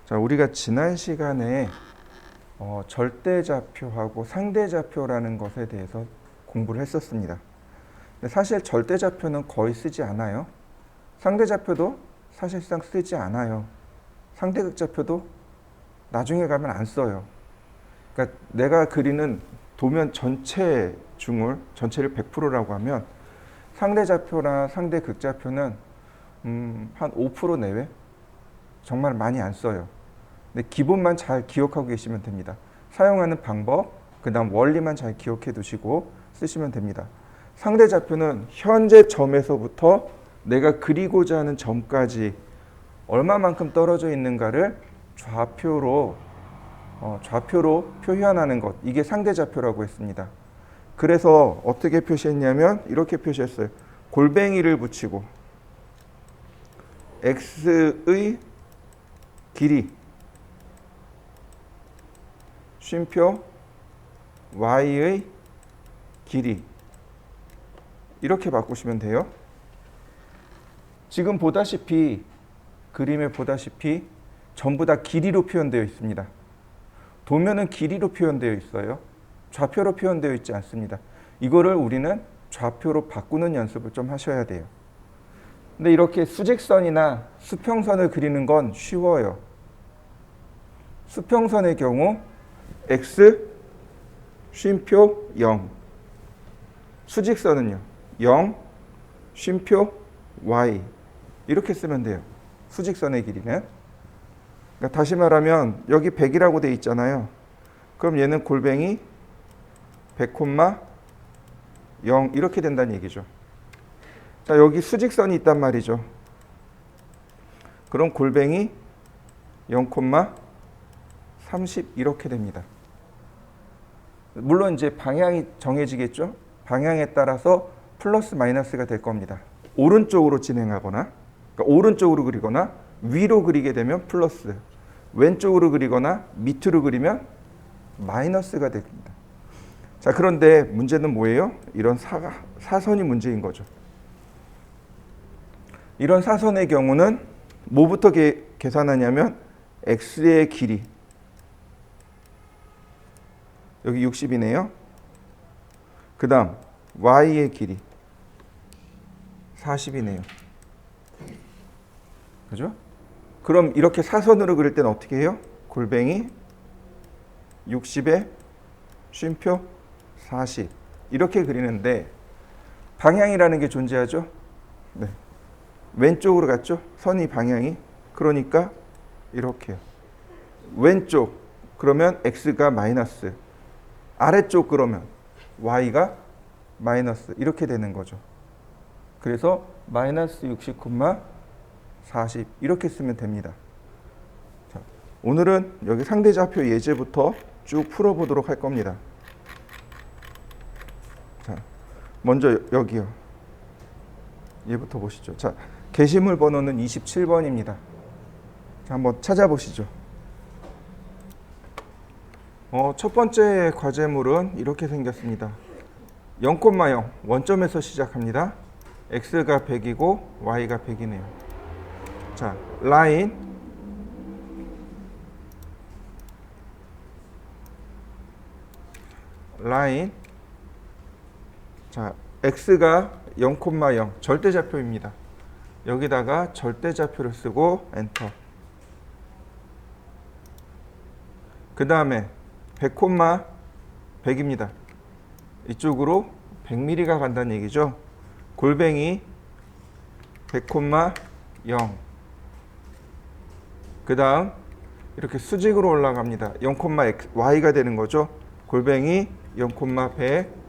자, 우리가 지난 시간에 절대좌표하고 상대좌표라는 것에 대해서 공부를 했었습니다. 근데 사실 절대좌표는 거의 쓰지 않아요. 상대좌표도 사실상 쓰지 않아요. 상대극좌표도 나중에 가면 안 써요. 그러니까 내가 그리는 도면 전체 중을 전체를 100%라고 하면 상대좌표나 상대극좌표는 한 5% 내외? 정말 많이 안 써요. 근데 기본만 잘 기억하고 계시면 됩니다. 사용하는 방법, 그 다음 원리만 잘 기억해 두시고 쓰시면 됩니다. 상대좌표는 현재 점에서부터 내가 그리고자 하는 점까지 얼마만큼 떨어져 있는가를 좌표로 표현하는 것, 이게 상대좌표라고 했습니다. 그래서 어떻게 표시했냐면 이렇게 표시했어요. 골뱅이를 붙이고 x의 길이 쉼표 y의 길이 이렇게 바꾸시면 돼요. 지금 보다시피 그림에 보다시피 전부 다 길이로 표현되어 있습니다. 도면은 길이로 표현되어 있어요. 좌표로 표현되어 있지 않습니다. 이거를 우리는 좌표로 바꾸는 연습을 좀 하셔야 돼요. 근데 이렇게 수직선이나 수평선을 그리는 건 쉬워요. 수평선의 경우 x 쉼표 0, 수직선은요 0 쉼표 y 이렇게 쓰면 돼요. 수직선의 길이는. 그러니까 다시 말하면 여기 100이라고 돼 있잖아요. 그럼 얘는 골뱅이 100, 0 이렇게 된다는 얘기죠. 자, 여기 수직선이 있단 말이죠. 그럼 골뱅이 0, 30 이렇게 됩니다. 물론 이제 방향이 정해지겠죠. 방향에 따라서 플러스 마이너스가 될 겁니다. 오른쪽으로 진행하거나, 그러니까 오른쪽으로 그리거나 위로 그리게 되면 플러스, 왼쪽으로 그리거나 밑으로 그리면 마이너스가 됩니다. 자, 그런데 문제는 뭐예요? 이런 사선이 문제인 거죠. 이런 사선의 경우는 뭐부터 계산하냐면 x의 길이 여기 60이네요. 그 다음 y의 길이 40이네요. 그죠? 그럼 이렇게 사선으로 그릴 때는 어떻게 해요? 골뱅이 60에 쉼표 40 이렇게 그리는데 방향이라는 게 존재하죠. 네. 왼쪽으로 갔죠. 선이 방향이. 그러니까 이렇게요. 왼쪽 그러면 x가 마이너스, 아래쪽 그러면 y가 마이너스 이렇게 되는 거죠. 그래서 마이너스 60, 40 이렇게 쓰면 됩니다. 자, 오늘은 여기 상대좌표 예제부터 쭉 풀어보도록 할 겁니다. 자, 먼저 여기요. 얘부터 보시죠. 자, 게시물 번호는 27번입니다. 자, 한번 찾아보시죠. 첫 번째 과제물은 이렇게 생겼습니다. 0,0 원점에서 시작합니다. x가 100이고 y가 100이네요. 자, 라인 자, x가 0,0 절대좌표입니다. 여기다가 절대좌표를 쓰고 엔터. 그 다음에 100,100입니다. 이쪽으로 100mm가 간다는 얘기죠. 골뱅이 100,0. 그 다음 이렇게 수직으로 올라갑니다. 0,y가 되는 거죠. 골뱅이 0,100.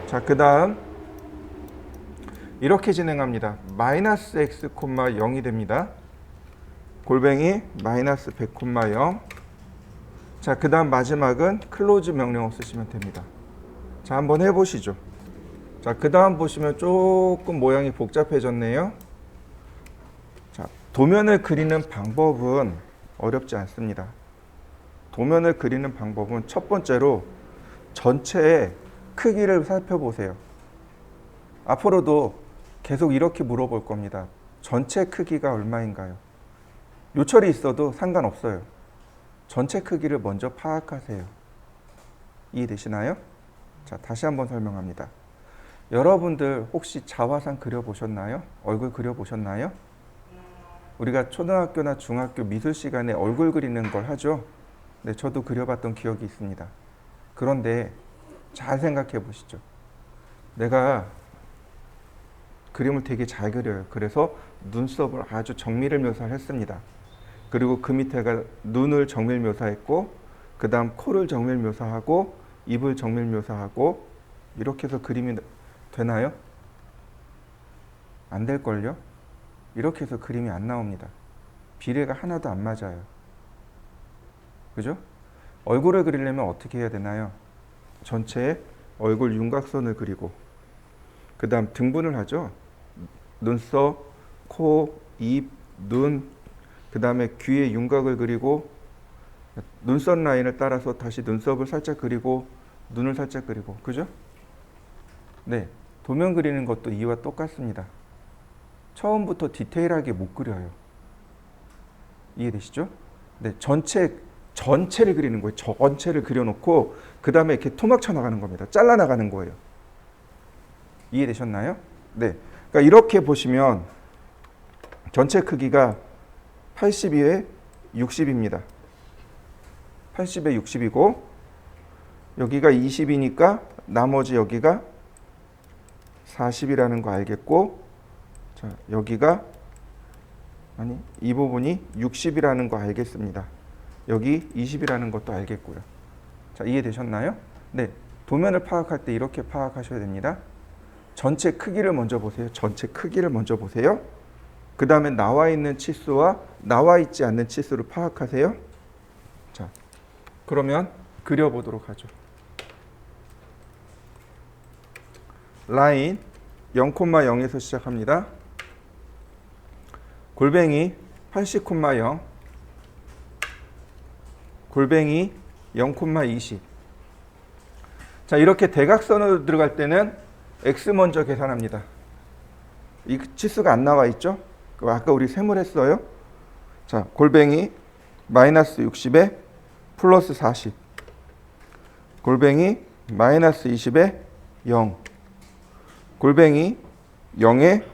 자, 그 다음 이렇게 진행합니다. 마이너스 x, 0이 됩니다. 골뱅이 마이너스 100,0. 자, 그 다음 마지막은 클로즈 명령어 쓰시면 됩니다. 자, 한번 해보시죠. 자, 그 다음 보시면 조금 모양이 복잡해졌네요. 자, 도면을 그리는 방법은 어렵지 않습니다. 도면을 그리는 방법은 첫 번째로 전체의 크기를 살펴보세요. 앞으로도 계속 이렇게 물어볼 겁니다. 전체 크기가 얼마인가요? 요철이 있어도 상관없어요. 전체 크기를 먼저 파악하세요. 이해되시나요? 자, 다시 한번 설명합니다. 여러분들 혹시 자화상 그려보셨나요? 얼굴 그려보셨나요? 우리가 초등학교나 중학교 미술 시간에 얼굴 그리는 걸 하죠. 네, 저도 그려봤던 기억이 있습니다. 그런데 잘 생각해 보시죠. 내가 그림을 되게 잘 그려요. 그래서 눈썹을 아주 정밀을 묘사를 했습니다. 그리고 그 밑에가 눈을 정밀 묘사했고, 그 다음 코를 정밀 묘사하고, 입을 정밀 묘사하고, 이렇게 해서 그림이 되나요? 안 될걸요? 이렇게 해서 그림이 안 나옵니다. 비례가 하나도 안 맞아요. 그죠? 얼굴을 그리려면 어떻게 해야 되나요? 전체에 얼굴 윤곽선을 그리고, 그 다음 등분을 하죠. 눈썹, 코, 입, 눈, 그 다음에 귀에 윤곽을 그리고, 눈썹 라인을 따라서 다시 눈썹을 살짝 그리고, 눈을 살짝 그리고, 그죠? 네, 도면 그리는 것도 이와 똑같습니다. 처음부터 디테일하게 못 그려요. 이해되시죠? 네, 전체를 그리는 거예요. 전체를 그려놓고 그 다음에 이렇게 토막 쳐나가는 겁니다. 잘라나가는 거예요. 이해되셨나요? 네, 그러니까 이렇게 보시면 전체 크기가 82에 60입니다. 80에 60이고 여기가 20이니까 나머지 여기가 40이라는 거 알겠고, 자, 여기가 이 부분이 60이라는 거 알겠습니다. 여기 20이라는 것도 알겠고요. 자, 이해되셨나요? 네, 도면을 파악할 때 이렇게 파악하셔야 됩니다. 전체 크기를 먼저 보세요. 전체 크기를 먼저 보세요. 그 다음에 나와 있는 치수와 나와 있지 않는 치수를 파악하세요. 자, 그러면 그려보도록 하죠. 라인 0,0에서 시작합니다. 골뱅이 80,0, 골뱅이 0,20. 자, 이렇게 대각선으로 들어갈 때는 x 먼저 계산합니다. 이 치수가 안 나와 있죠? 아까 우리 셈을 했어요. 자, 골뱅이 마이너스 60에 플러스 40, 골뱅이 마이너스 20에 0, 골뱅이 0에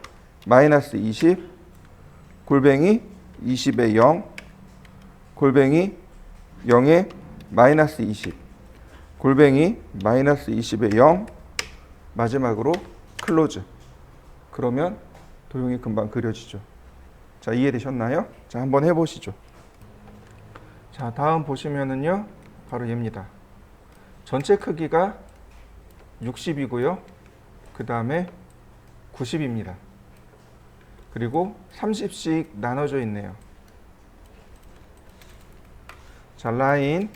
마이너스 20, 골뱅이 20에 0, 골뱅이 0에 마이너스 20, 골뱅이 마이너스 20에 0, 마지막으로 클로즈. 그러면 도형이 금방 그려지죠. 자, 이해되셨나요? 자, 한번 해보시죠. 자, 다음 보시면은요, 바로 얘입니다. 전체 크기가 60이고요. 그 다음에 90입니다. 그리고 30씩 나눠져 있네요. 자, 라인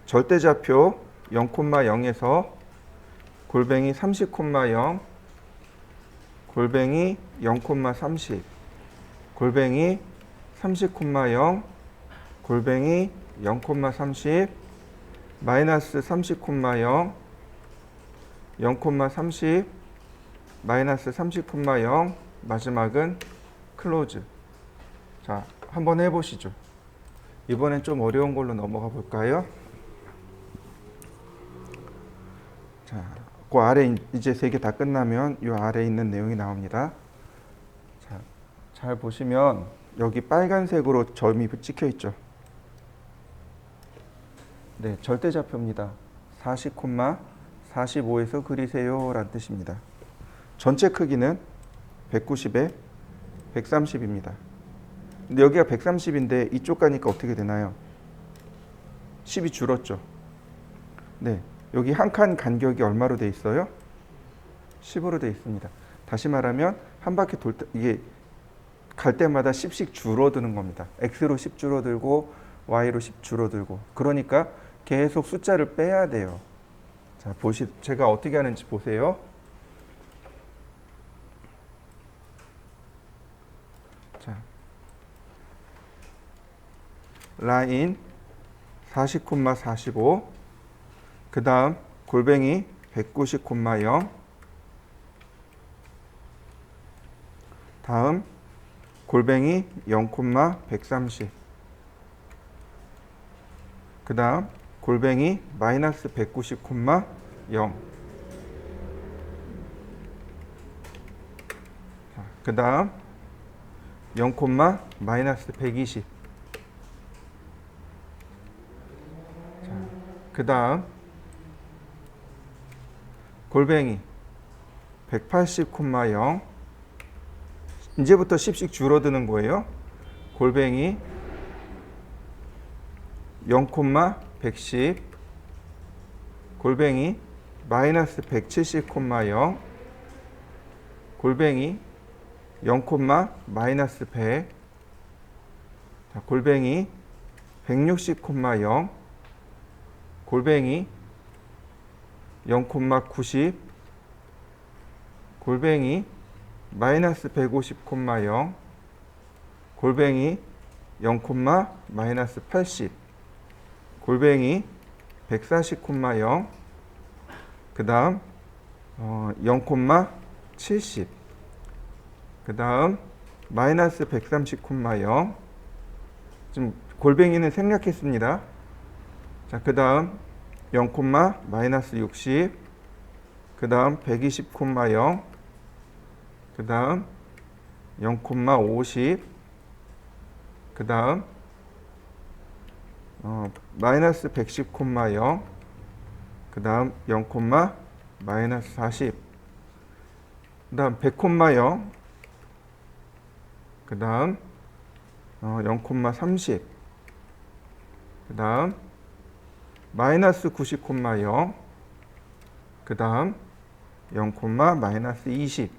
절대좌표 0,0에서 골뱅이 30,0, 골뱅이 0,30, 골뱅이 30,0, 골뱅이 0,30, 마이너스 30,0, 0,30, 마이너스 30,0, 마지막은 클로즈. 자, 한번 해보시죠. 이번엔 좀 어려운 걸로 넘어가 볼까요? 자, 그 아래 이제 세 개 다 끝나면 이 아래에 있는 내용이 나옵니다. 자, 잘 보시면 여기 빨간색으로 점이 찍혀 있죠. 네, 절대좌표입니다. 40,45에서 그리세요 라는 뜻입니다. 전체 크기는 190에 130입니다. 근데 여기가 130인데 이쪽 가니까 어떻게 되나요? 10이 줄었죠. 네, 여기 한 칸 간격이 얼마로 돼 있어요? 10으로 돼 있습니다. 다시 말하면 한 바퀴 돌 때 이게 갈 때마다 10씩 줄어드는 겁니다. x로 10 줄어들고 y로 10 줄어들고. 그러니까 계속 숫자를 빼야 돼요. 자, 제가 어떻게 하는지 보세요. 자, 라인 40,45, 그 다음 골뱅이 190,0, 다음 골뱅이 0,130. 그 다음 골뱅이 마이너스 190,0. 그 다음 0, 마이너스 120. 그 다음 골뱅이 180,0. 이제부터 10씩 줄어드는 거예요. 골뱅이 0,110. 골뱅이 마이너스 170,0. 골뱅이 0, 마이너스 100. 자, 골뱅이 160,0. 골뱅이 0,90. 골뱅이 마이너스 150,0. 골뱅이 0, 마이너스 80. 골뱅이 140,0. 그 다음 0,70. 그 다음 마이너스 130,0. 지금 골뱅이는 생략했습니다. 자, 그 다음 0, 마이너스 60. 그 다음 120,0. 그 다음 0,50. 그 다음 마이너스 110,0. 그 다음 0, 마이너스 40. 그 다음 100,0. 그 다음 0,30. 그 다음 마이너스 90,0. 그 다음 0, 마이너스 20.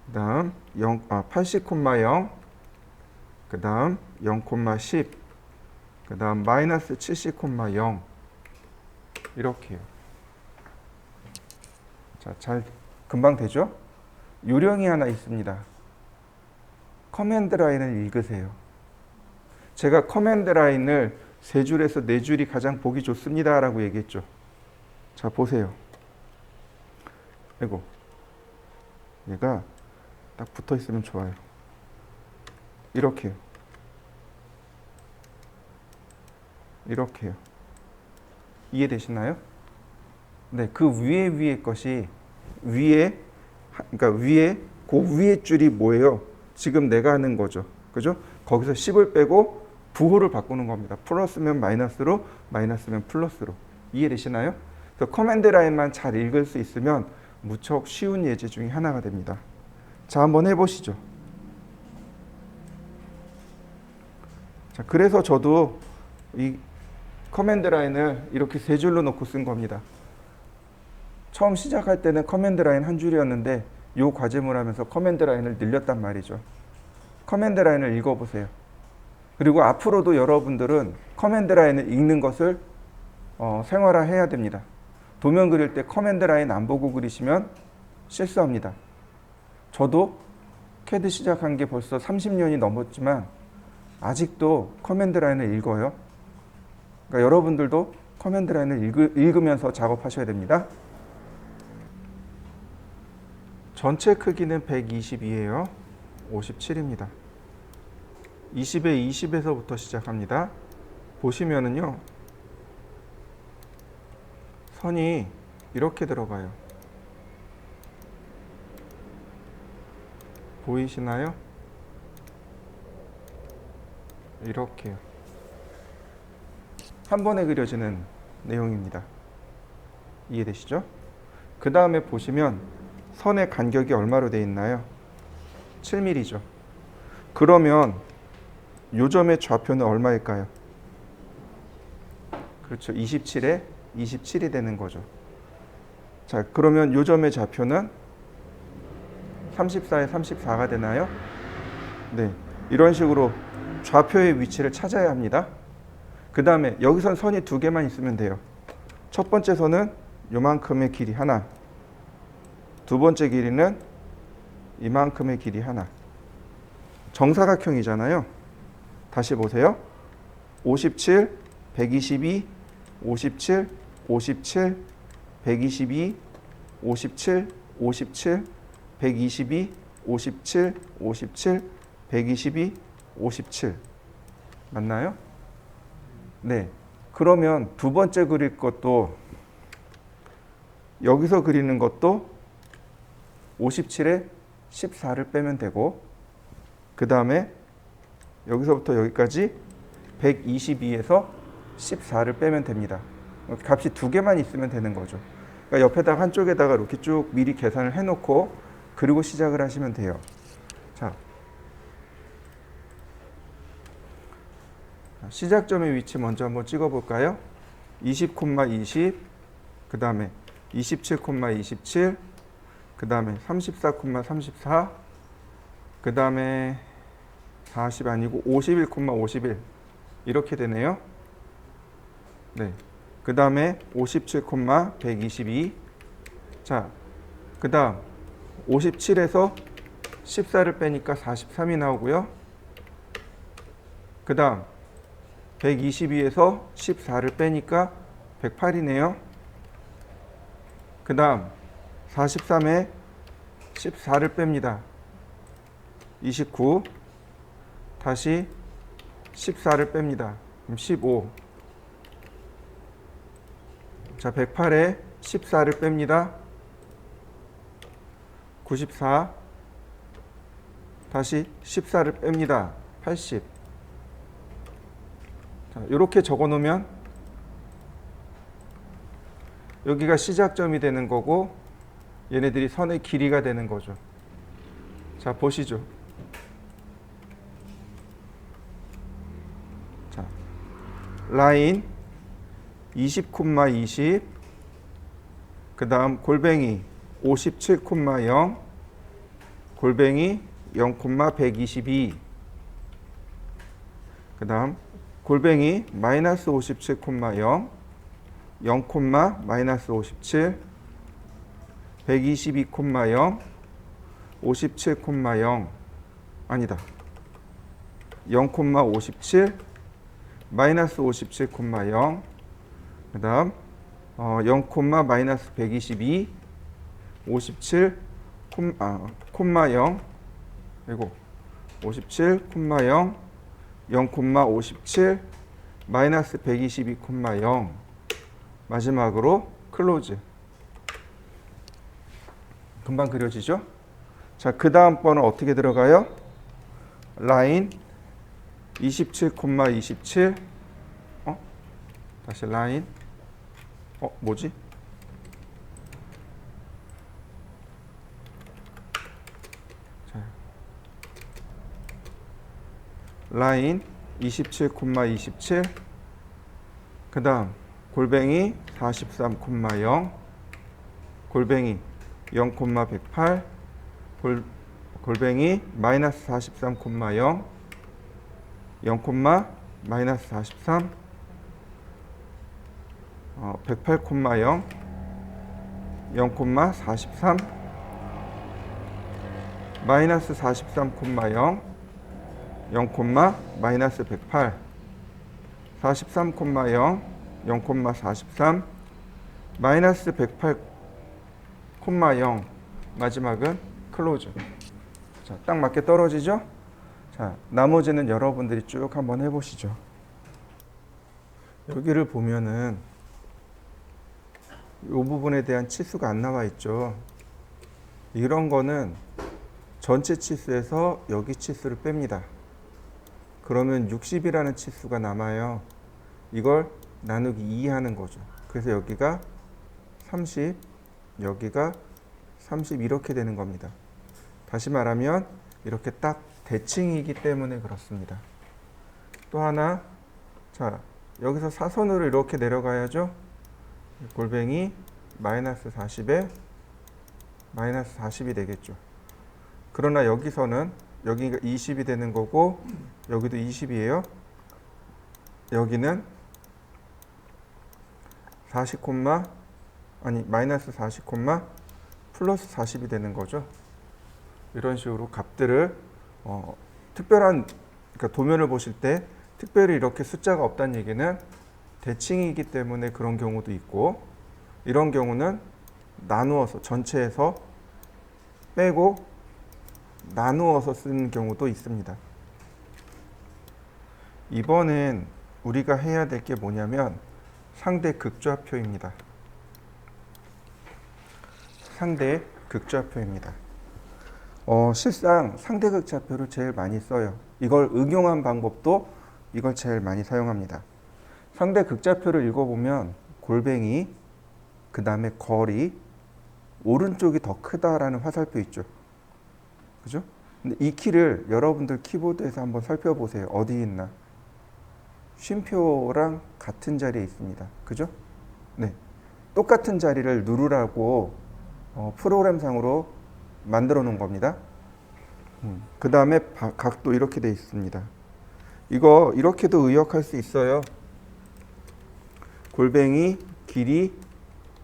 그 다음 80,0. 그 다음 0,10. 그 다음 마이너스 70,0. 이렇게요. 자, 잘 금방 되죠? 요령이 하나 있습니다. 커맨드 라인을 읽으세요. 제가 커맨드 라인을 3줄에서 4줄이 가장 보기 좋습니다 라고 얘기했죠. 자, 보세요. 아이고, 얘가 딱 붙어 있으면 좋아요. 이렇게요. 이렇게요. 이해되시나요? 네, 그 위에 것이 그러니까 그 위에 줄이 뭐예요? 지금 내가 하는 거죠. 그죠? 거기서 10을 빼고 부호를 바꾸는 겁니다. 플러스면 마이너스로, 마이너스면 플러스로. 이해되시나요? 그래서 커맨드 라인만 잘 읽을 수 있으면 무척 쉬운 예제 중에 하나가 됩니다. 자, 한번 해보시죠. 자, 그래서 저도 이 커맨드 라인을 이렇게 3줄로 놓고 쓴 겁니다. 처음 시작할 때는 커맨드 라인 한 줄이었는데 이 과제물 하면서 커맨드 라인을 늘렸단 말이죠. 커맨드 라인을 읽어보세요. 그리고 앞으로도 여러분들은 커맨드 라인을 읽는 것을 생활화해야 됩니다. 도면 그릴 때 커맨드 라인 안 보고 그리시면 실수합니다. 저도 CAD 시작한 게 벌써 30년이 넘었지만 아직도 커맨드 라인을 읽어요. 그러니까 여러분들도 커맨드 라인을 읽으면서 작업하셔야 됩니다. 전체 크기는 120이에요. 57입니다. 20에 20에서부터 시작합니다. 보시면은요, 선이 이렇게 들어가요. 보이시나요? 이렇게요. 한 번에 그려지는 내용입니다. 이해되시죠? 그 다음에 보시면 선의 간격이 얼마로 되어 있나요? 7mm죠. 그러면 요점의 좌표는 얼마일까요? 그렇죠. 27에 27이 되는 거죠. 자, 그러면 요점의 좌표는 34에 34가 되나요? 네. 이런 식으로 좌표의 위치를 찾아야 합니다. 그 다음에 여기선 선이 2개만 있으면 돼요. 첫 번째 선은 요만큼의 길이 하나, 두 번째 길이는 이만큼의 길이 하나. 정사각형이잖아요. 다시 보세요. 57, 122, 57, 57, 122, 57, 57, 122, 57, 57, 122, 57 맞나요? 네. 그러면 두 번째 그릴 것도 여기서 그리는 것도 57에 14를 빼면 되고 그 다음에 여기서부터 여기까지 122에서 14를 빼면 됩니다. 값이 두 개만 있으면 되는 거죠. 그러니까 옆에다가 한쪽에다가 이렇게 쭉 미리 계산을 해놓고 그리고 시작을 하시면 돼요. 자, 시작점의 위치 먼저 한번 찍어볼까요? 20, 20, 그 다음에 27, 27, 그 다음에 34, 34, 그 다음에 40 아니고 51, 51 이렇게 되네요. 네. 그 다음에 57, 122. 자, 그 다음 57에서 14를 빼니까 43이 나오고요. 그 다음 122에서 14를 빼니까 108이네요. 그 다음 43에 14를 뺍니다. 29. 다시 14를 뺍니다. 그럼 15. 자, 108에 14를 뺍니다. 94. 다시 14를 뺍니다. 80. 자, 이렇게 적어 놓으면 여기가 시작점이 되는 거고 얘네들이 선의 길이가 되는 거죠. 자, 보시죠. 자, 라인 20, 20, 그 다음 골뱅이 57, 0, 골뱅이 0, 122, 그 다음 골뱅이 마이너스 57, 0, 0, 마이너스 57, 122, 0, 57, 0, 아니다. 0, 57, 마이너스 57, 0, 그 다음 0, 마이너스 122, 57, 0, 그리고 57, 0, 0, 57, 마이너스 122, 0, 마지막으로 클로즈. 금방 그려지죠? 자, 그 다음 번은 어떻게 들어가요? 라인 27, 27, 다시 라인, 뭐지? 자, 라인 27, 27, 그 다음 골뱅이 43, 0, 골뱅이 0, 108, 골뱅이 마이너스 43, 0, 0, 마이너스 43, 108, 0, 0, 43, 마이너스 43, 0, 0, 마이너스 108, 43, 0, 0, 43, 마이너스 108, 0, 마지막은 클로즈. 자, 딱 맞게 떨어지죠? 자, 나머지는 여러분들이 쭉 한번 해보시죠. 여기를 보면은 이 부분에 대한 치수가 안 나와 있죠. 이런 거는 전체 치수에서 여기 치수를 뺍니다. 그러면 60이라는 치수가 남아요. 이걸 나누기 2 하는 거죠. 그래서 여기가 30, 여기가 30 이렇게 되는 겁니다. 다시 말하면 이렇게 딱 대칭이기 때문에 그렇습니다. 또 하나, 자, 여기서 사선으로 이렇게 내려가야죠. 골뱅이 마이너스 40에 마이너스 40이 되겠죠. 그러나 여기서는 여기가 20이 되는 거고 여기도 20이에요. 여기는 40, 마이너스 40, 플러스 40이 되는 거죠. 이런 식으로 값들을 특별한, 그러니까 도면을 보실 때 특별히 이렇게 숫자가 없다는 얘기는 대칭이기 때문에 그런 경우도 있고, 이런 경우는 나누어서 전체에서 빼고 나누어서 쓰는 경우도 있습니다. 이번엔 우리가 해야 될 게 뭐냐면 상대 극좌표입니다. 상대 극좌표입니다. 실상 상대 극좌표를 제일 많이 써요. 이걸 응용한 방법도 이걸 제일 많이 사용합니다. 상대 극좌표를 읽어보면 골뱅이, 그 다음에 거리, 오른쪽이 더 크다라는 화살표 있죠. 그죠? 근데 이 키를 여러분들 키보드에서 한번 살펴보세요. 어디 있나? 쉼표랑 같은 자리에 있습니다. 그죠? 네. 똑같은 자리를 누르라고 프로그램상으로 만들어 놓은 겁니다. 그 다음에 각도 이렇게 돼 있습니다. 이거 이렇게도 의역할 수 있어요. 골뱅이, 길이,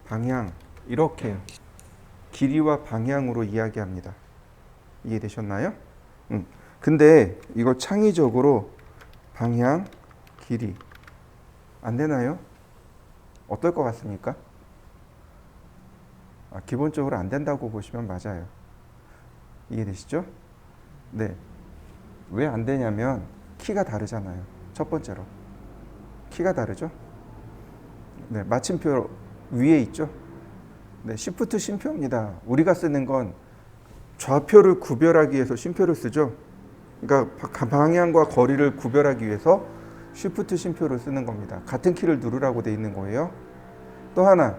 방향 이렇게 길이와 방향으로 이야기합니다. 이해되셨나요? 근데 이걸 창의적으로 방향, 길이 안 되나요? 어떨 것 같습니까? 기본적으로 안 된다고 보시면 맞아요. 이해되시죠? 네. 왜 안 되냐면 키가 다르잖아요. 첫 번째로. 키가 다르죠? 네, 마침표 위에 있죠? 네, Shift 쉼표입니다. 우리가 쓰는 건 좌표를 구별하기 위해서 쉼표를 쓰죠. 그러니까 방향과 거리를 구별하기 위해서 Shift 쉼표를 쓰는 겁니다. 같은 키를 누르라고 되어 있는 거예요. 또 하나,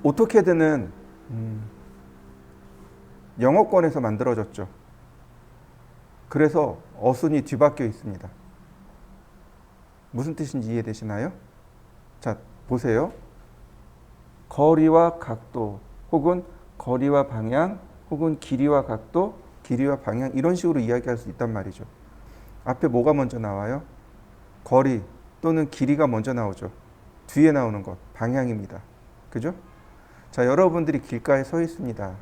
오토캐드는 영어권에서 만들어졌죠. 그래서 어순이 뒤바뀌어 있습니다. 무슨 뜻인지 이해되시나요? 자, 보세요. 거리와 각도, 혹은 거리와 방향, 혹은 길이와 각도, 길이와 방향 이런 식으로 이야기할 수 있단 말이죠. 앞에 뭐가 먼저 나와요? 거리 또는 길이가 먼저 나오죠. 뒤에 나오는 것, 방향입니다. 그죠? 자, 여러분들이 길가에 서 있습니다.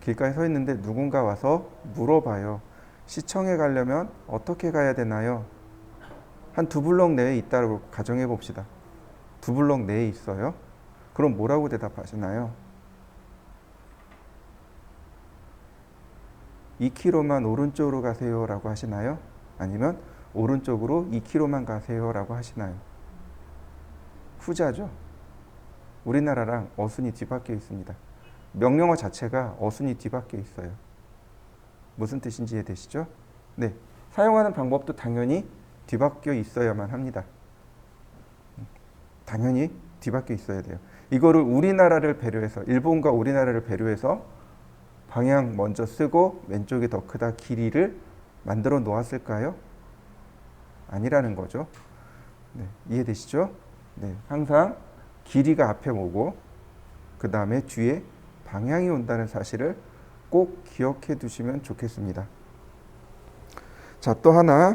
길가에 서 있는데 누군가 와서 물어봐요. 시청에 가려면 어떻게 가야 되나요? 한 2블럭 내에 있다고 가정해 봅시다. 2블럭 내에 있어요. 그럼 뭐라고 대답하시나요? 2km만 오른쪽으로 가세요 라고 하시나요? 아니면 오른쪽으로 2km만 가세요 라고 하시나요? 후자죠. 우리나라랑 어순이 뒤바뀌어 있습니다. 명령어 자체가 어순이 뒤바뀌어 있어요. 무슨 뜻인지 이해되시죠? 네. 사용하는 방법도 당연히 뒤바뀌어 있어야만 합니다. 당연히 뒤바뀌어 있어야 돼요. 이거를 우리나라를 배려해서, 일본과 우리나라를 배려해서 방향 먼저 쓰고 왼쪽이 더 크다 길이를 만들어 놓았을까요? 아니라는 거죠. 네. 이해되시죠? 네. 항상 길이가 앞에 오고 그 다음에 뒤에 방향이 온다는 사실을 꼭 기억해 두시면 좋겠습니다. 자, 또 하나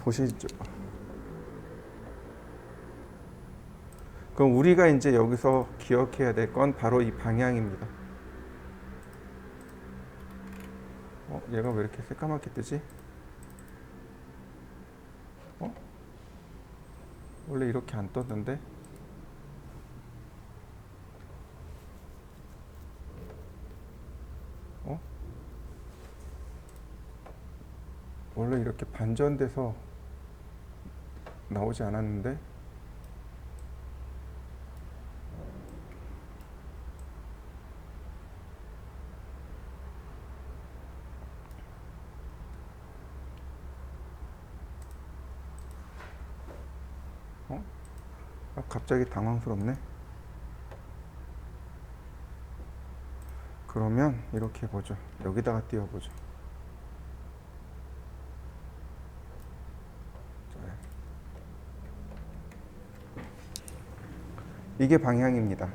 보시죠. 그럼 우리가 이제 여기서 기억해야 될 건 바로 이 방향입니다. 얘가 왜 이렇게 새까맣게 뜨지? 원래 이렇게 안 떴는데? 원래 이렇게 반전돼서 나오지 않았는데? 갑자기 당황스럽네. 그러면 이렇게 보죠. 여기다가 띄워보죠. 이게 방향입니다.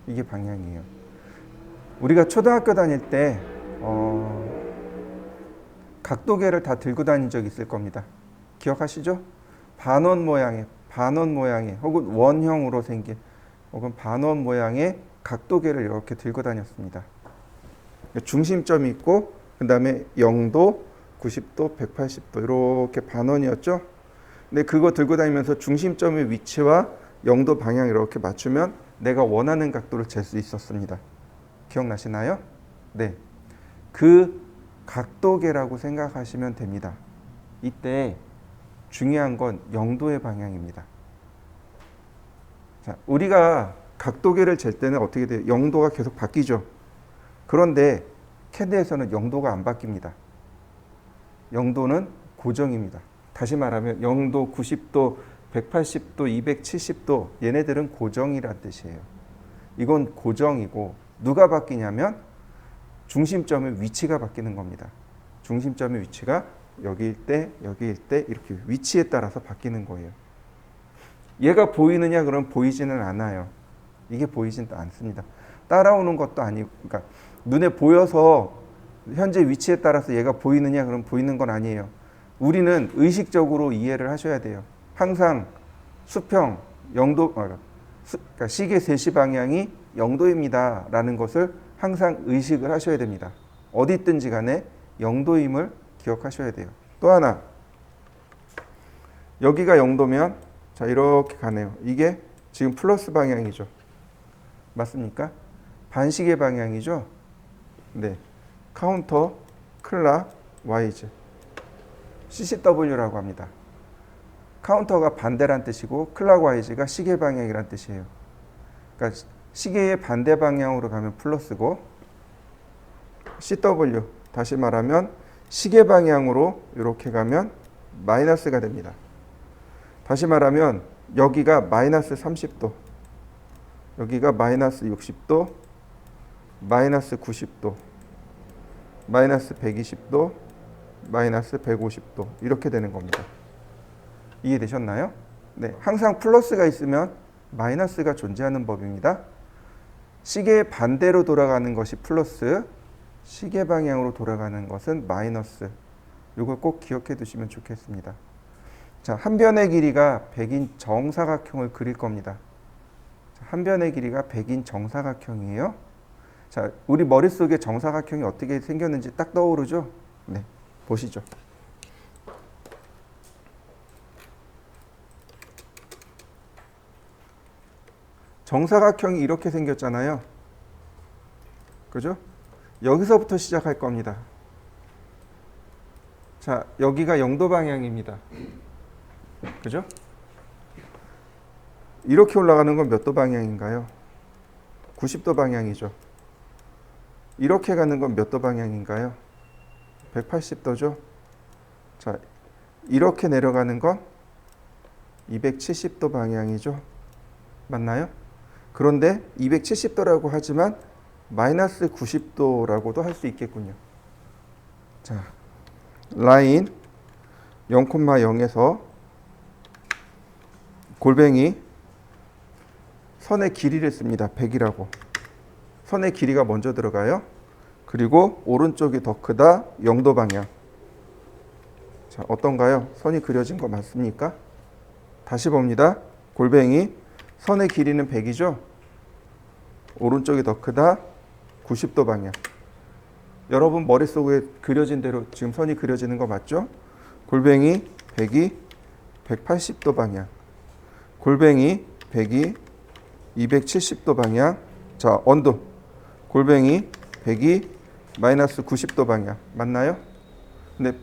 이게 방향이에요. 우리가 초등학교 다닐 때 각도계를 다 들고 다닌 적 있을 겁니다. 기억하시죠? 반원 모양의 혹은 원형으로 생긴 혹은 반원 모양의 각도계를 이렇게 들고 다녔습니다. 중심점이 있고 그 다음에 0도, 90도, 180도 이렇게 반원이었죠. 근데 그거 들고 다니면서 중심점의 위치와 0도 방향 이렇게 맞추면 내가 원하는 각도를 잴 수 있었습니다. 기억나시나요? 네, 그 각도계라고 생각하시면 됩니다. 이때 중요한 건 영도의 방향입니다. 자, 우리가 각도계를 잴 때는 어떻게 돼요? 영도가 계속 바뀌죠. 그런데 CAD에서는 영도가 안 바뀝니다. 영도는 고정입니다. 다시 말하면 영도 90도, 180도, 270도 얘네들은 고정이란 뜻이에요. 이건 고정이고 누가 바뀌냐면 중심점의 위치가 바뀌는 겁니다. 중심점의 위치가 여기일 때, 여기일 때 이렇게 위치에 따라서 바뀌는 거예요. 얘가 보이느냐 그러면 보이지는 않아요. 이게 보이진 않습니다. 따라오는 것도 아니고, 그러니까 눈에 보여서 현재 위치에 따라서 얘가 보이느냐 그러면 보이는 건 아니에요. 우리는 의식적으로 이해를 하셔야 돼요. 항상 수평, 영도, 그러니까 시계 3시 방향이 영도입니다 라는 것을 항상 의식을 하셔야 됩니다. 어디 있든지 간에 영도임을 기억하셔야 돼요. 또 하나, 여기가 영도면 자 이렇게 가네요. 이게 지금 플러스 방향이죠. 맞습니까? 반시계 방향이죠. 네, 카운터 클락 와이즈 CCW라고 합니다. 카운터가 반대란 뜻이고 클락와이즈가 시계 방향이란 뜻이에요. 그러니까 시계의 반대 방향으로 가면 플러스고 CW 다시 말하면 시계 방향으로 이렇게 가면 마이너스가 됩니다. 다시 말하면 여기가 마이너스 30도, 여기가 마이너스 60도, 마이너스 90도, 마이너스 120도, 마이너스 150도 이렇게 되는 겁니다. 이해되셨나요? 네, 항상 플러스가 있으면 마이너스가 존재하는 법입니다. 시계의 반대로 돌아가는 것이 플러스, 시계 방향으로 돌아가는 것은 마이너스. 이걸 꼭 기억해 두시면 좋겠습니다. 자, 한 변의 길이가 100인 정사각형을 그릴 겁니다. 한 변의 길이가 100인 정사각형이에요. 자, 우리 머릿속에 정사각형이 어떻게 생겼는지 딱 떠오르죠? 네, 보시죠. 정사각형이 이렇게 생겼잖아요. 그죠? 여기서부터 시작할 겁니다. 자, 여기가 영도 방향입니다. 그죠? 이렇게 올라가는 건 몇 도 방향인가요? 90도 방향이죠. 이렇게 가는 건 몇 도 방향인가요? 180도죠. 자, 이렇게 내려가는 건 270도 방향이죠. 맞나요? 그런데 270도라고 하지만 마이너스 90도라고도 할 수 있겠군요. 자, 라인 0,0에서 골뱅이 선의 길이를 씁니다. 100이라고. 선의 길이가 먼저 들어가요. 그리고 오른쪽이 더 크다. 영도 방향. 자, 어떤가요? 선이 그려진 거 맞습니까? 다시 봅니다. 골뱅이 선의 길이는 100이죠. 오른쪽이 더 크다. 90도 방향. 여러분 머릿속에 그려진 대로 지금 선이 그려지는 거 맞죠? 골뱅이 100이 180도 방향. 골뱅이 100이 270도 방향. 자, 언두. 골뱅이 100이 마이너스 90도 방향. 맞나요? 근데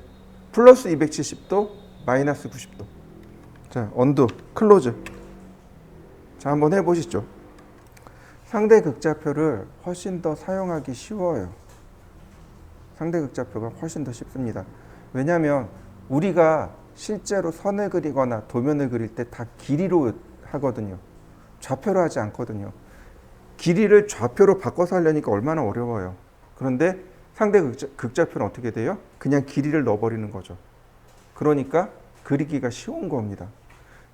플러스 270도, 마이너스 90도. 자, 언두, 클로즈. 자, 한번 해보시죠. 상대 극좌표를 훨씬 더 사용하기 쉬워요. 상대 극좌표가 훨씬 더 쉽습니다. 왜냐하면 우리가 실제로 선을 그리거나 도면을 그릴 때 다 길이로 하거든요. 좌표로 하지 않거든요. 길이를 좌표로 바꿔서 하려니까 얼마나 어려워요. 그런데 상대 극좌표는 어떻게 돼요? 그냥 길이를 넣어버리는 거죠. 그러니까 그리기가 쉬운 겁니다.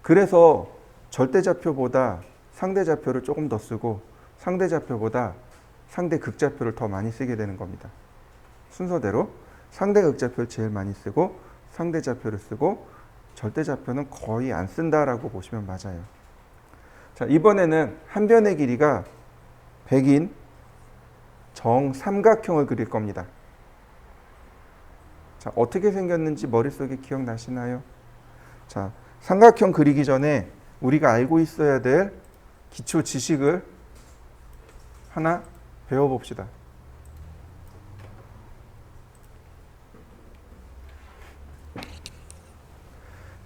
그래서 절대좌표보다 상대좌표를 조금 더 쓰고 상대좌표보다 상대 극좌표를 더 많이 쓰게 되는 겁니다. 순서대로 상대 극좌표를 제일 많이 쓰고 상대좌표를 쓰고 절대좌표는 거의 안 쓴다라고 보시면 맞아요. 자, 이번에는 한 변의 길이가 100인 정삼각형을 그릴 겁니다. 자, 어떻게 생겼는지 머릿속에 기억나시나요? 자, 삼각형 그리기 전에 우리가 알고 있어야 될 기초 지식을 하나 배워봅시다.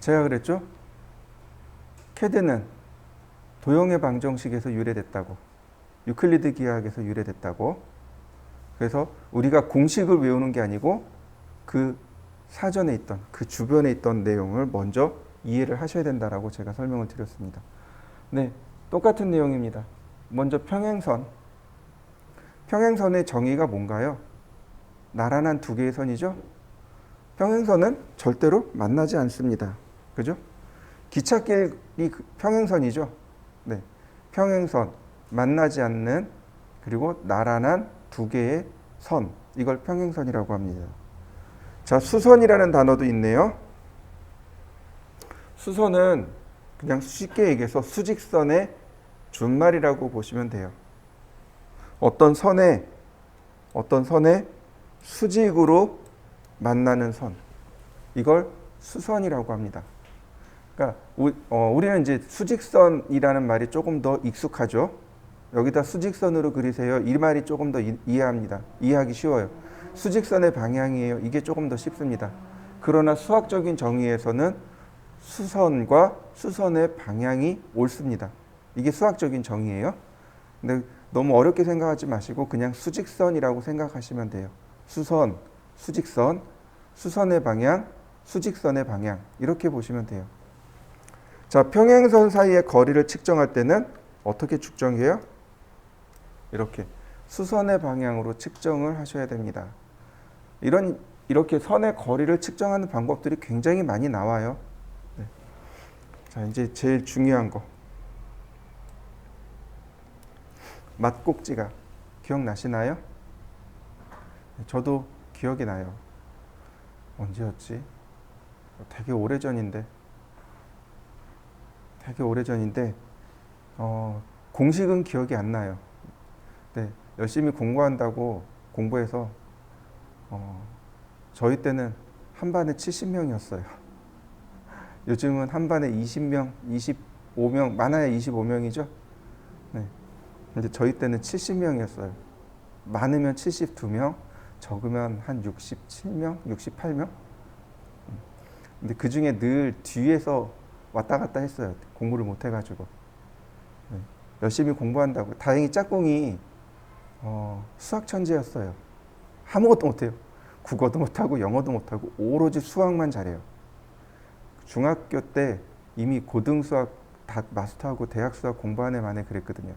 제가 그랬죠? 캐드는 도형의 방정식에서 유래됐다고. 유클리드 기하학에서 유래됐다고. 그래서 우리가 공식을 외우는 게 아니고 그 사전에 있던, 그 주변에 있던 내용을 먼저 이해를 하셔야 된다라고 제가 설명을 드렸습니다. 네, 똑같은 내용입니다. 먼저 평행선. 평행선의 정의가 뭔가요? 나란한 두 개의 선이죠? 평행선은 절대로 만나지 않습니다. 그죠? 기찻길이 평행선이죠? 네. 평행선, 만나지 않는, 그리고 나란한 두 개의 선. 이걸 평행선이라고 합니다. 자, 수선이라는 단어도 있네요. 수선은 그냥 쉽게 얘기해서 수직선의 준말이라고 보시면 돼요. 어떤 선에 수직으로 만나는 선. 이걸 수선이라고 합니다. 그러니까 우리는 이제 수직선이라는 말이 조금 더 익숙하죠. 여기다 수직선으로 그리세요. 이 말이 조금 더 이해하기 쉬워요. 수직선의 방향이에요. 이게 조금 더 쉽습니다. 그러나 수학적인 정의에서는 수선과 수선의 방향이 옳습니다. 이게 수학적인 정의예요. 근데 너무 어렵게 생각하지 마시고 그냥 수직선이라고 생각하시면 돼요. 수선, 수직선, 수선의 방향, 수직선의 방향 이렇게 보시면 돼요. 자, 평행선 사이의 거리를 측정할 때는 어떻게 측정해요? 이렇게 수선의 방향으로 측정을 하셔야 됩니다. 이렇게 선의 거리를 측정하는 방법들이 굉장히 많이 나와요. 네. 자, 이제 제일 중요한 거. 맞꼭지각. 기억나시나요? 저도 기억이 나요. 언제였지? 되게 오래전인데 공식은 기억이 안 나요. 네, 열심히 공부한다고 공부해서 저희 때는 한 반에 70명이었어요. 요즘은 한 반에 20명, 25명, 많아야 25명이죠. 네. 근데 저희 때는 70명이었어요. 많으면 72명, 적으면 한 67명, 68명. 근데 그 중에 늘 뒤에서 왔다 갔다 했어요. 공부를 못 해가지고. 네. 열심히 공부한다고. 다행히 짝꿍이 수학 천재였어요. 아무것도 못해요. 국어도 못하고 영어도 못하고 오로지 수학만 잘해요. 중학교 때 이미 고등 수학 다 마스터하고 대학 수학 공부한 애 만에 그랬거든요.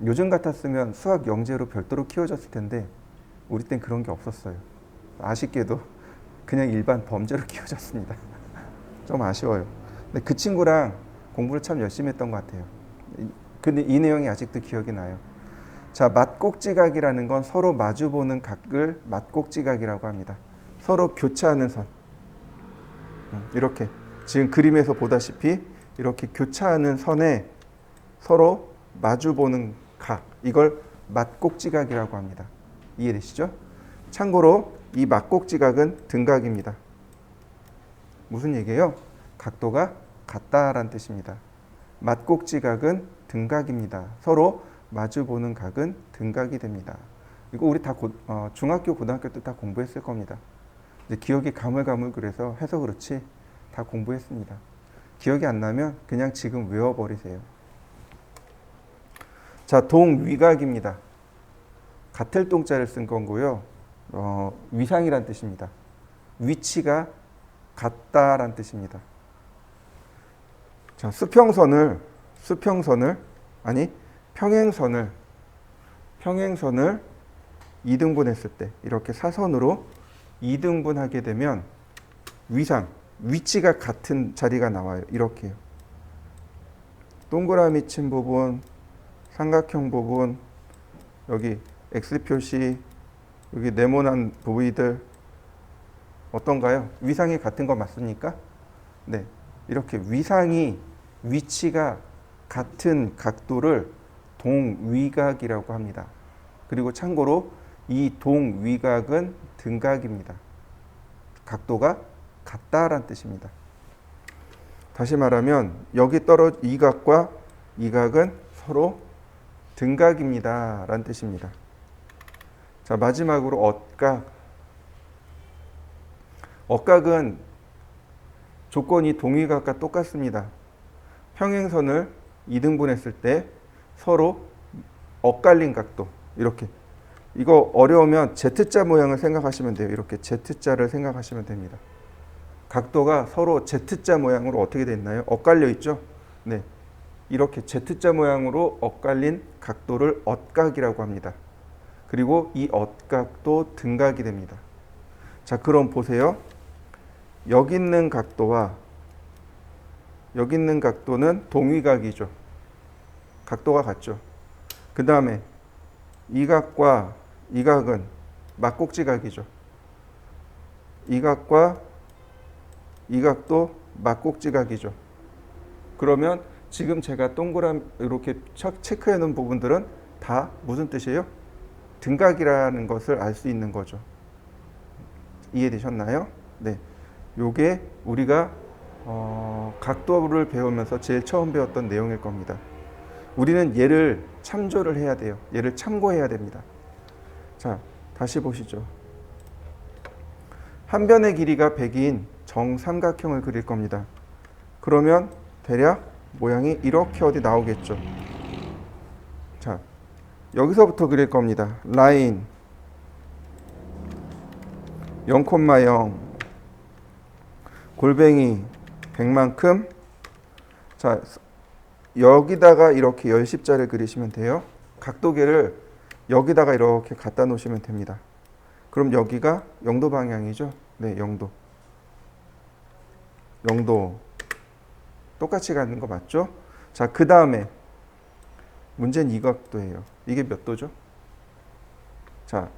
요즘 같았으면 수학 영재로 별도로 키워졌을 텐데 우리 땐 그런 게 없었어요. 아쉽게도 그냥 일반 범죄로 키워졌습니다. 좀 아쉬워요. 근데 그 친구랑 공부를 참 열심히 했던 것 같아요. 근데 이 내용이 아직도 기억이 나요. 자, 맞꼭지각이라는 건 서로 마주보는 각을 맞꼭지각이라고 합니다. 서로 교차하는 선. 이렇게 지금 그림에서 보다시피 이렇게 교차하는 선에 서로 마주보는 각. 이걸 맞꼭지각이라고 합니다. 이해되시죠? 참고로 이 맞꼭지각은 등각입니다. 무슨 얘기예요? 각도가 같다라는 뜻입니다. 맞꼭지각은 등각입니다. 서로 마주보는 각은 등각이 됩니다. 이거 우리 다 중학교, 고등학교 때 다 공부했을 겁니다. 이제 기억이 가물가물그래서 해서 그렇지 다 공부했습니다. 기억이 안 나면 그냥 지금 외워버리세요. 자, 동위각입니다. 같을 동자를 쓴 건고요. 위상이란 뜻입니다. 위치가 같다란 뜻입니다. 자, 평행선을 2등분했을 때 이렇게 사선으로 2등분하게 되면 위치가 같은 자리가 나와요. 이렇게요. 동그라미 친 부분, 삼각형 부분, 여기 X 표시, 여기 네모난 부위들 어떤가요? 위상이 같은 거 맞습니까? 네. 이렇게 위치가 같은 각도를 동위각이라고 합니다. 그리고 참고로 이 동위각은 등각입니다. 각도가 같다란 뜻입니다. 다시 말하면 여기 이 각과 이 각은 서로 등각입니다. 라는 뜻입니다. 자, 마지막으로 억각. 억각은 조건이 동위각과 똑같습니다. 평행선을 2등분했을 때 서로 엇갈린 각도 이렇게. 이거 어려우면 Z자 모양을 생각하시면 돼요. 이렇게 Z자를 생각하시면 됩니다. 각도가 서로 Z자 모양으로 어떻게 됐나요? 엇갈려 있죠? 네. 이렇게 Z자 모양으로 엇갈린 각도를 엇각이라고 합니다. 그리고 이 엇각도 등각이 됩니다. 자, 그럼 보세요. 여기 있는 각도와 여기 있는 각도는 동위각이죠. 각도가 같죠. 그 다음에 이 각과 이 각은 막곡지각이죠. 이 각과 이 각도 막곡지각이죠. 그러면 지금 제가 동그라미 이렇게 체크해 놓은 부분들은 다 무슨 뜻이에요? 등각이라는 것을 알 수 있는 거죠. 이해되셨나요? 네. 요게 우리가 각도를 배우면서 제일 처음 배웠던 내용일 겁니다. 우리는 얘를 참조를 해야 돼요. 얘를 참고해야 됩니다. 자, 다시 보시죠. 한 변의 길이가 100인 정삼각형을 그릴 겁니다. 그러면 대략 모양이 이렇게 어디 나오겠죠. 자, 여기서부터 그릴 겁니다. 라인 0,0 골뱅이 100만큼. 자, 여기다가 이렇게 열십자를 그리시면 돼요. 각도계를 여기다가 이렇게 갖다 놓으시면 됩니다. 그럼 여기가 0도 방향이죠. 네, 0도. 0도. 똑같이 가는 거 맞죠? 자, 그 다음에 문제는 이 각도예요. 이게 몇 도죠? 자,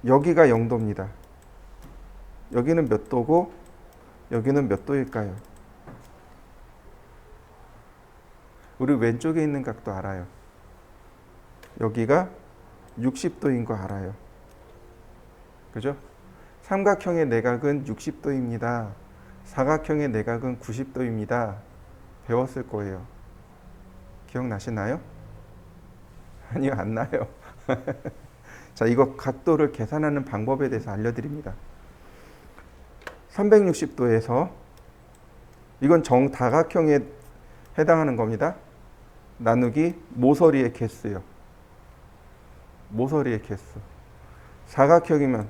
여기가 0도입니다. 여기는 몇 도고 여기는 몇 도일까요? 우리 왼쪽에 있는 각도 알아요. 여기가 60도인 거 알아요. 그죠? 삼각형의 내각은 60도입니다. 사각형의 내각은 90도입니다. 배웠을 거예요. 기억나시나요? 아니요, 안 나요. 자, 이거 각도를 계산하는 방법에 대해서 알려드립니다. 360도에서 이건 정다각형에 해당하는 겁니다. 나누기 모서리의 개수요. 모서리의 개수. 사각형이면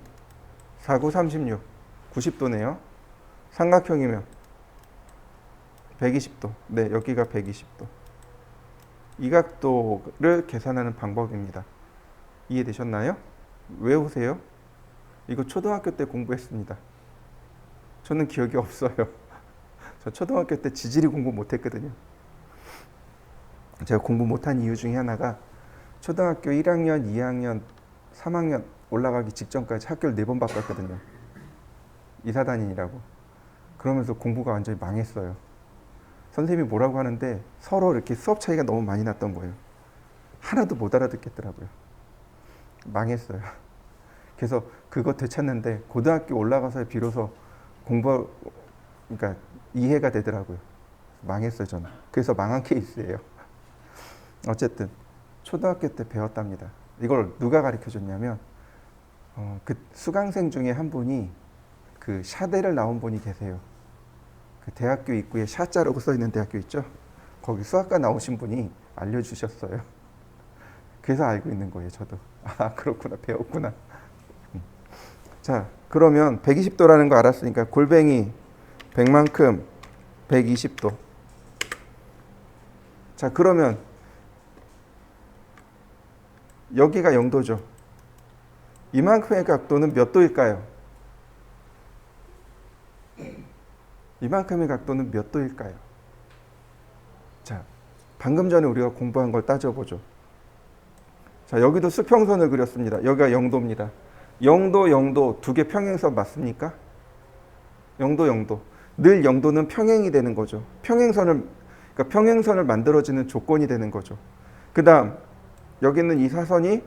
4, 9, 36, 90도네요. 삼각형이면 120도. 네, 여기가 120도. 이 각도를 계산하는 방법입니다. 이해되셨나요? 외우세요. 이거 초등학교 때 공부했습니다. 저는 기억이 없어요. 저 초등학교 때 지질이 공부 못했거든요. 제가 공부 못한 이유 중에 하나가 초등학교 1학년, 2학년, 3학년 올라가기 직전까지 학교를 4번 바꿨거든요. 이사다니라고. 그러면서 공부가 완전히 망했어요. 선생님이 뭐라고 하는데 서로 이렇게 수업 차이가 너무 많이 났던 거예요. 하나도 못 알아듣겠더라고요. 망했어요. 그래서 그거 되찾는데 고등학교 올라가서 비로소 그러니까 이해가 되더라고요. 망했어요, 저는. 그래서 망한 케이스예요. 어쨌든 초등학교 때 배웠답니다. 이걸 누가 가르쳐 줬냐면 그 수강생 중에 한 분이 그 샤대를 나온 분이 계세요. 그 대학교 입구에 샤자라고 써 있는 대학교 있죠? 거기 수학과 나오신 분이 알려주셨어요. 그래서 알고 있는 거예요, 저도. 아, 그렇구나, 배웠구나. 자, 그러면 120도라는 거 알았으니까 골뱅이 100만큼 120도. 자, 그러면 여기가 0도죠. 이만큼의 각도는 몇 도일까요? 이만큼의 각도는 몇 도일까요? 자, 방금 전에 우리가 공부한 걸 따져보죠. 자, 여기도 수평선을 그렸습니다. 여기가 0도입니다. 0도, 0도 두 개 평행선 맞습니까? 0도, 0도. 늘 0도는 평행이 되는 거죠. 그러니까 평행선을 만들어지는 조건이 되는 거죠. 그 다음, 여기 있는 이 사선이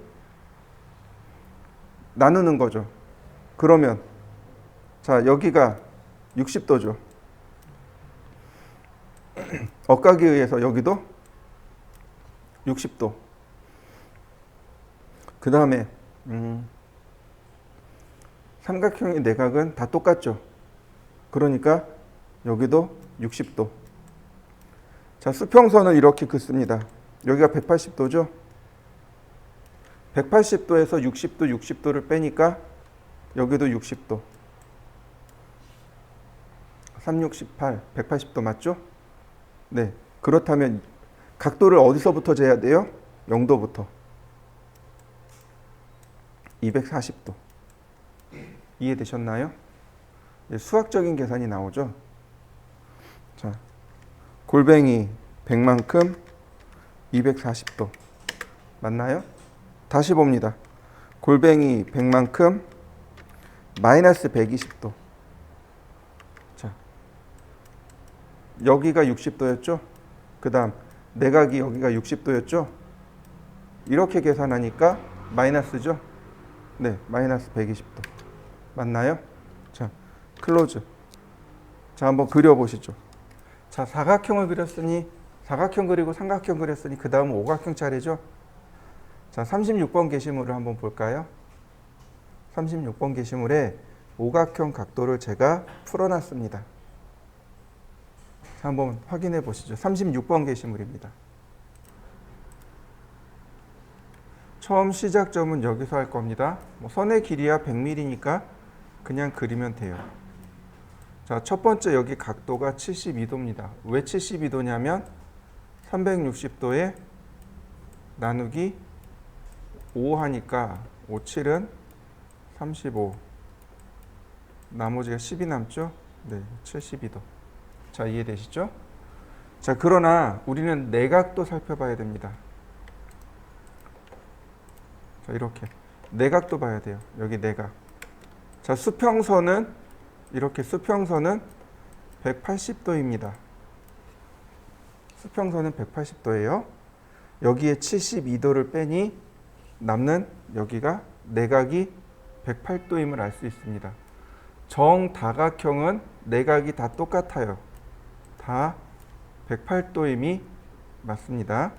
나누는 거죠. 그러면, 자, 여기가 60도죠. 엇각에 의해서 여기도 60도. 그 다음에, 삼각형의 내각은 다 똑같죠. 그러니까 여기도 60도. 자, 수평선을 이렇게 긋습니다. 여기가 180도죠. 180도에서 60도, 60도를 빼니까 여기도 60도. 368, 180도 맞죠? 네. 그렇다면 각도를 어디서부터 재야 돼요? 0도부터. 240도. 이해되셨나요? 네, 수학적인 계산이 나오죠. 자, 골뱅이 100만큼 240도. 맞나요? 다시 봅니다. 골뱅이 100만큼 마이너스 120도. 자, 여기가 60도였죠? 그 다음 내각이 여기가 60도였죠? 이렇게 계산하니까 마이너스죠? 네, 마이너스 120도. 맞나요? 자, 클로즈. 자, 한번 그려보시죠. 자, 사각형을 그렸으니, 사각형 그리고 삼각형 그렸으니 그 다음은 오각형 차례죠? 자, 36번 게시물을 한번 볼까요? 36번 게시물에 오각형 각도를 제가 풀어놨습니다. 자, 한번 확인해 보시죠. 36번 게시물입니다. 처음 시작점은 여기서 할 겁니다. 선의 길이야 100mm니까 그냥 그리면 돼요. 자, 첫 번째 여기 각도가 72도입니다. 왜 72도냐면 360도에 나누기 5 하니까 5, 7은 35. 나머지가 10이 남죠? 네, 72도. 자, 이해되시죠? 자, 그러나 우리는 내각도 살펴봐야 됩니다. 자, 이렇게 내각도 봐야 돼요. 여기 내각. 자, 수평선은 이렇게 수평선은 180도입니다. 수평선은 180도예요. 여기에 72도를 빼니 남는 여기가 내각이 108도임을 알 수 있습니다. 정다각형은 내각이 다 똑같아요. 다 108도임이 맞습니다.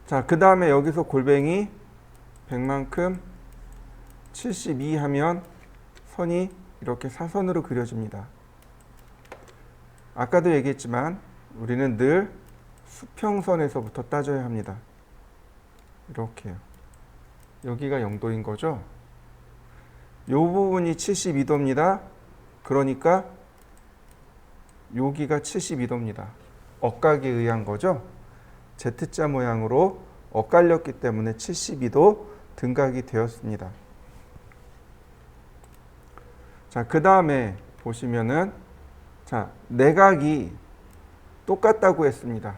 자, 그 다음에 여기서 골뱅이 100만큼 72 하면 선이 이렇게 사선으로 그려집니다. 아까도 얘기했지만 우리는 늘 수평선에서부터 따져야 합니다. 이렇게요. 여기가 0도인 거죠. 이 부분이 72도입니다. 그러니까 여기가 72도입니다. 엇각에 의한 거죠. Z자 모양으로 엇갈렸기 때문에 72도 등각이 되었습니다. 자, 그 다음에 보시면은 자, 내각이 똑같다고 했습니다.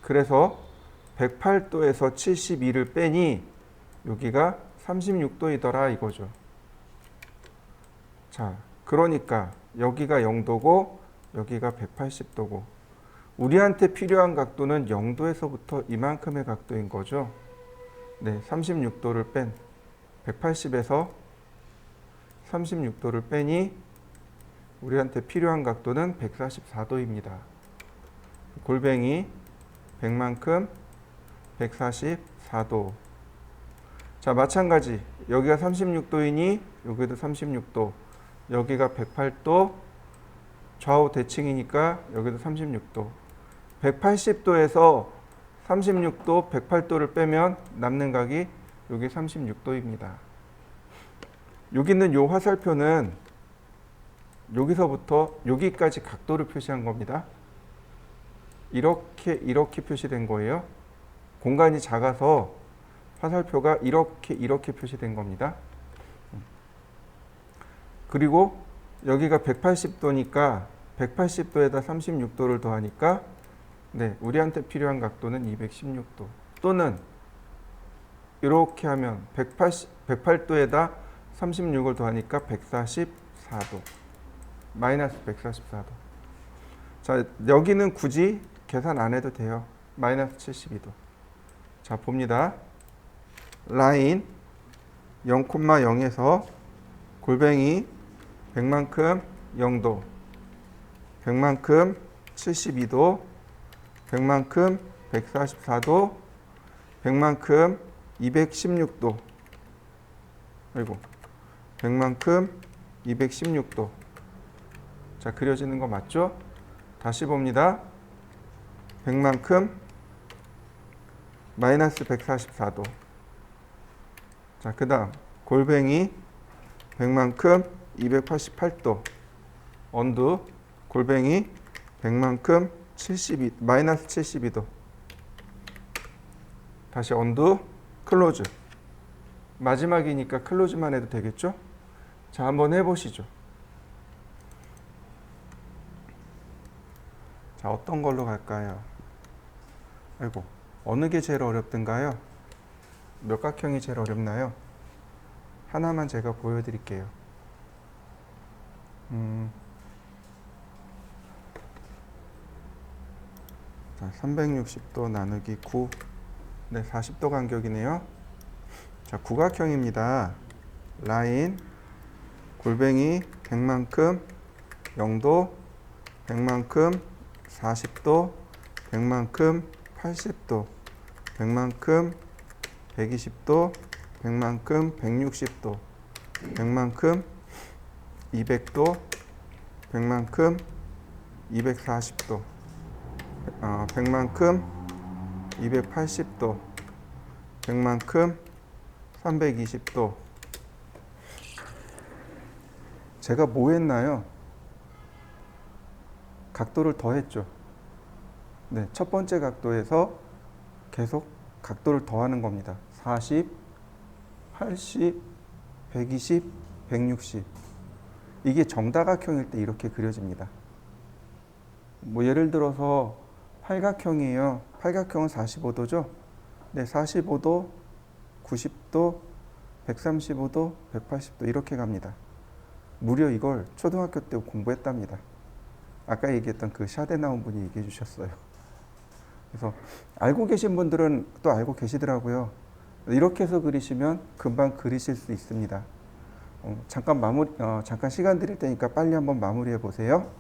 그래서 108도에서 72를 빼니 여기가 36도이더라 이거죠. 자, 그러니까 여기가 0도고 여기가 180도고 우리한테 필요한 각도는 0도에서부터 이만큼의 각도인 거죠. 네, 36도를 뺀 180에서 36도를 빼니 우리한테 필요한 각도는 144도입니다. 골뱅이 100만큼 144도. 자, 마찬가지 여기가 36도이니 여기도 36도, 여기가 108도, 좌우 대칭이니까 여기도 36도. 180도에서 36도, 108도를 빼면 남는 각이 여기 36도입니다. 여기 있는 요 화살표는 여기서부터 여기까지 각도를 표시한 겁니다. 이렇게 표시된 거예요. 공간이 작아서 화살표가 이렇게 표시된 겁니다. 그리고 여기가 180도니까 180도에다 36도를 더하니까 네, 우리한테 필요한 각도는 216도. 또는 이렇게 하면 108도에다 36을 더하니까 144도. 마이너스 144도. 자, 여기는 굳이 계산 안 해도 돼요. 마이너스 72도. 자, 봅니다. 라인 0,0에서 골뱅이 100만큼 0도, 100만큼 72도, 100만큼 144도, 100만큼 216도. 아이고, 100만큼 216도. 자, 그려지는 거 맞죠? 다시 봅니다. 100만큼 마이너스 144도. 자, 그 다음 골뱅이 100만큼 288도. 언두 골뱅이 100만큼 72, 마이너스 72도. 다시 언두 클로즈. 마지막이니까 클로즈만 해도 되겠죠? 자, 한번 해보시죠. 자, 어떤 걸로 갈까요? 아이고, 어느 게 제일 어렵던가요? 몇 각형이 제일 어렵나요? 하나만 제가 보여드릴게요. 자, 360도 나누기 9. 네, 40도 간격이네요. 자, 구각형입니다. 라인 골뱅이 100만큼 0도, 100만큼 40도, 100만큼 80도, 100만큼 120도, 100만큼 160도, 100만큼 200도, 100만큼 240도, 100만큼 280도, 100만큼 320도. 제가 뭐 했나요? 각도를 더했죠. 네, 첫 번째 각도에서 계속 각도를 더하는 겁니다. 40, 80, 120, 160. 이게 정다각형일 때 이렇게 그려집니다. 뭐 예를 들어서 팔각형이에요. 팔각형은 45도죠. 네, 45도, 90도, 135도, 180도 이렇게 갑니다. 무려 이걸 초등학교 때 공부했답니다. 아까 얘기했던 그 샷에 나온 분이 얘기해 주셨어요. 그래서 알고 계신 분들은 또 알고 계시더라고요. 이렇게 해서 그리시면 금방 그리실 수 있습니다. 잠깐 시간 드릴 테니까 빨리 한번 마무리해 보세요.